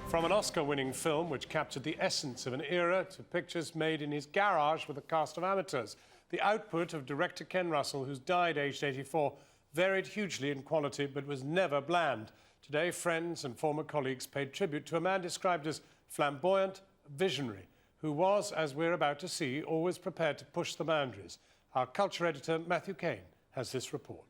From an Oscar-winning film which captured the essence of an era to pictures made in his garage with a cast of amateurs, the output of director Ken Russell, who's died aged 84, varied hugely in quality but was never bland. Today, friends and former colleagues paid tribute to a man described as flamboyant, visionary, who was, as we're about to see, always prepared to push the boundaries. Our culture editor, Matthew Kane, has this report.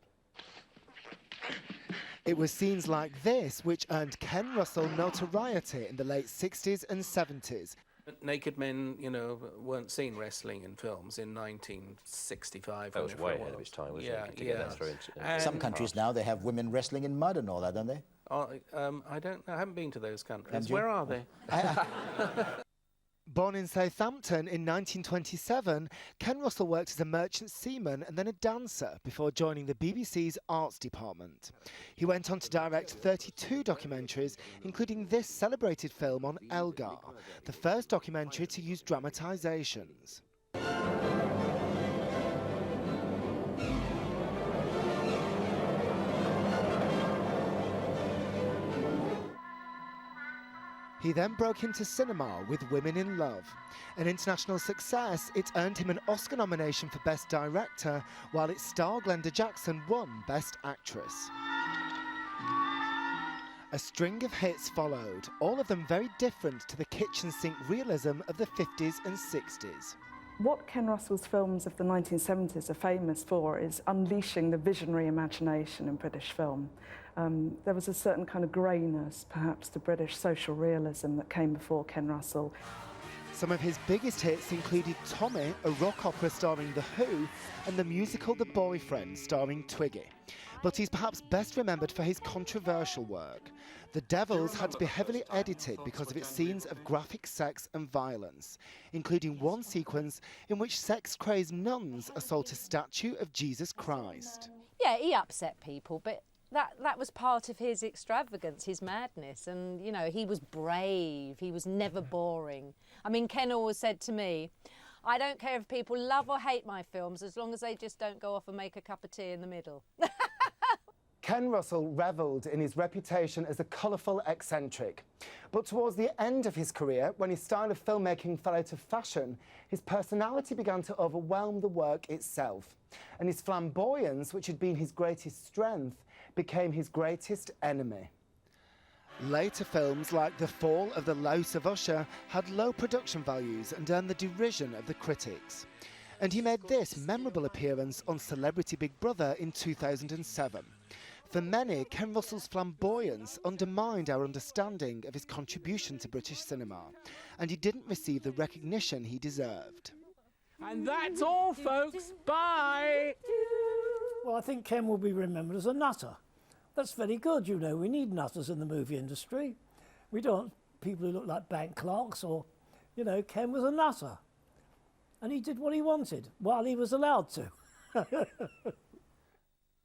It was scenes like this which earned Ken Russell notoriety in the late 60s and 70s. Naked men, you know, weren't seen wrestling in films in 1965. That was way ahead of its time, wasn't it? To get that through into some countries now, they have women wrestling in mud and all that, don't they? I don't know. I haven't been to those countries. Where are they? Born in Southampton in 1927, Ken Russell worked as a merchant seaman and then a dancer before joining the BBC's arts department. He went on to direct 32 documentaries, including this celebrated film on Elgar, the first documentary to use dramatisations. He then broke into cinema with Women in Love. An international success, it earned him an Oscar nomination for Best Director, while its star Glenda Jackson won Best Actress. A string of hits followed, all of them very different to the kitchen sink realism of the 50s and 60s. What Ken Russell's films of the 1970s are famous for is unleashing the visionary imagination in British film. There was a certain kind of greyness, perhaps, to British social realism that came before Ken Russell. Some of his biggest hits included Tommy, a rock opera starring The Who, and the musical The Boyfriend starring Twiggy. But he's perhaps best remembered for his controversial work. The Devils had to be heavily edited because of its scenes of graphic sex and violence, including one sequence in which sex-crazed nuns assault a statue of Jesus Christ. Yeah, he upset people, but that was part of his extravagance, his madness, and, you know, he was brave, he was never boring. I mean, Ken always said to me, I don't care if people love or hate my films, as long as they just don't go off and make a cup of tea in the middle. Ken Russell revelled in his reputation as a colourful eccentric. But towards the end of his career, when his style of filmmaking fell out of fashion, his personality began to overwhelm the work itself. And his flamboyance, which had been his greatest strength, became his greatest enemy. Later films like The Fall of the Louse of Usher had low production values and earned the derision of the critics. And he made this memorable appearance on Celebrity Big Brother in 2007. For many, Ken Russell's flamboyance undermined our understanding of his contribution to British cinema, and he didn't receive the recognition he deserved. And that's all, folks. Bye! Well, I think Ken will be remembered as a nutter. That's very good, you know. We need nutters in the movie industry. We don't want people who look like bank clerks or, you know, Ken was a nutter. And he did what he wanted while he was allowed to.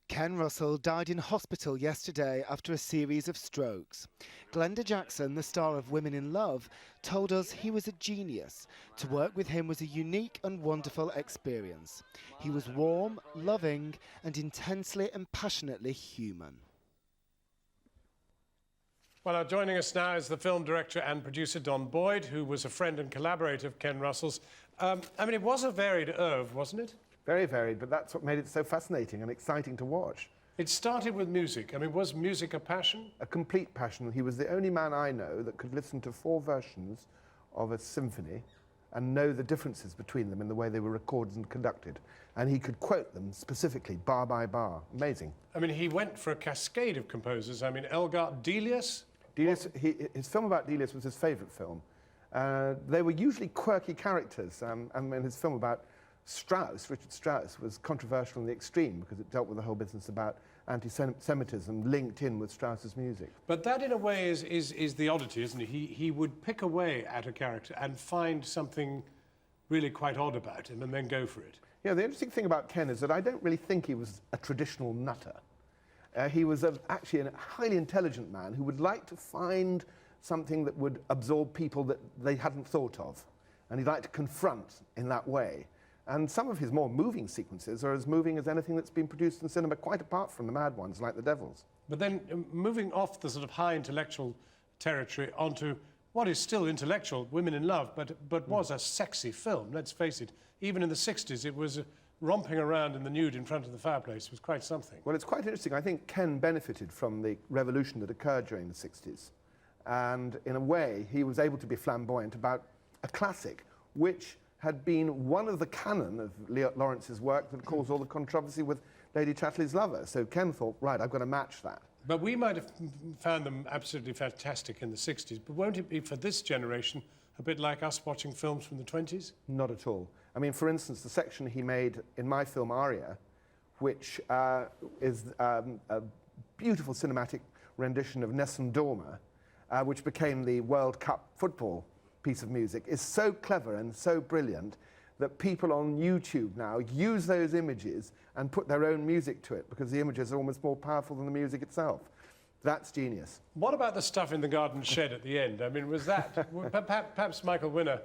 Ken Russell died in hospital yesterday after a series of strokes. Glenda Jackson, the star of Women in Love, told us he was a genius. To work with him was a unique and wonderful experience. He was warm, loving, and intensely and passionately human. Well, now joining us now is the film director and producer Don Boyd, who was a friend and collaborator of Ken Russell's. I mean, it was a varied oeuvre, wasn't it? Very varied, but that's what made it so fascinating and exciting to watch. It started with music. I mean, was music a passion? A complete passion. He was the only man I know that could listen to 4 versions of a symphony and know the differences between them in the way they were recorded and conducted. And he could quote them specifically, bar by bar. Amazing. I mean, he went for a cascade of composers. I mean, Elgar, Delius? Delius, his film about Delius was his favourite film. They were usually quirky characters. And his film about Strauss, Richard Strauss, was controversial in the extreme because it dealt with the whole business about anti-Semitism linked in with Strauss's music. But that, in a way, is the oddity, isn't it? He would pick away at a character and find something really quite odd about him and then go for it. Yeah, the interesting thing about Ken is that I don't really think he was a traditional nutter. He was actually a highly intelligent man who would like to find something that would absorb people that they hadn't thought of. And he'd like to confront in that way. And some of his more moving sequences are as moving as anything that's been produced in cinema, quite apart from the mad ones like The Devils. But then, moving off the sort of high intellectual territory onto what is still intellectual, Women in Love, but was a sexy film, let's face it. Even in the 60s, it was romping around in the nude in front of the fireplace. It was quite something. Well, it's quite interesting. I think Ken benefited from the revolution that occurred during the 60s. And in a way, he was able to be flamboyant about a classic, which had been one of the canon of Lawrence's work that caused all the controversy with Lady Chatterley's Lover. So Ken thought, right, I've got to match that. But we might have found them absolutely fantastic in the 60s, but won't it be, for this generation, a bit like us watching films from the 20s? Not at all. I mean, for instance, the section he made in my film Aria, which is a beautiful cinematic rendition of Nessun Dorma, which became the World Cup football piece of music, is so clever and so brilliant that people on YouTube now use those images and put their own music to it because the images are almost more powerful than the music itself. That's genius. What about the stuff in the garden shed at the end? I mean, was that... perhaps Michael Winner...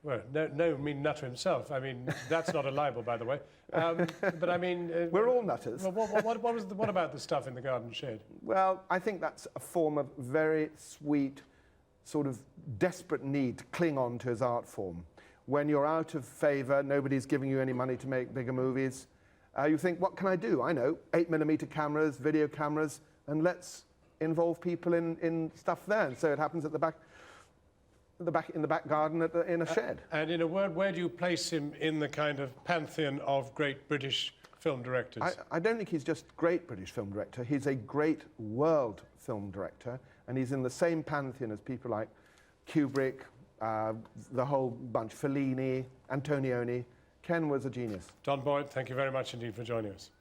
Well, no mean nutter himself. I mean, that's not a libel, by the way. But I mean... we're all nutters. Well, what about the stuff in the garden shed? Well, I think that's a form of very sweet, sort of desperate need to cling on to his art form. When you're out of favour, nobody's giving you any money to make bigger movies, you think, what can I do? I know, 8mm cameras, video cameras, and let's involve people in stuff there. And so it happens at the back in the back garden in a shed. And in a word, where do you place him in the kind of pantheon of great British film directors? I don't think he's just great British film director. He's a great world film director, and he's in the same pantheon as people like Kubrick, the whole bunch, Fellini, Antonioni. Ken was a genius. Don Boyd, thank you very much indeed for joining us.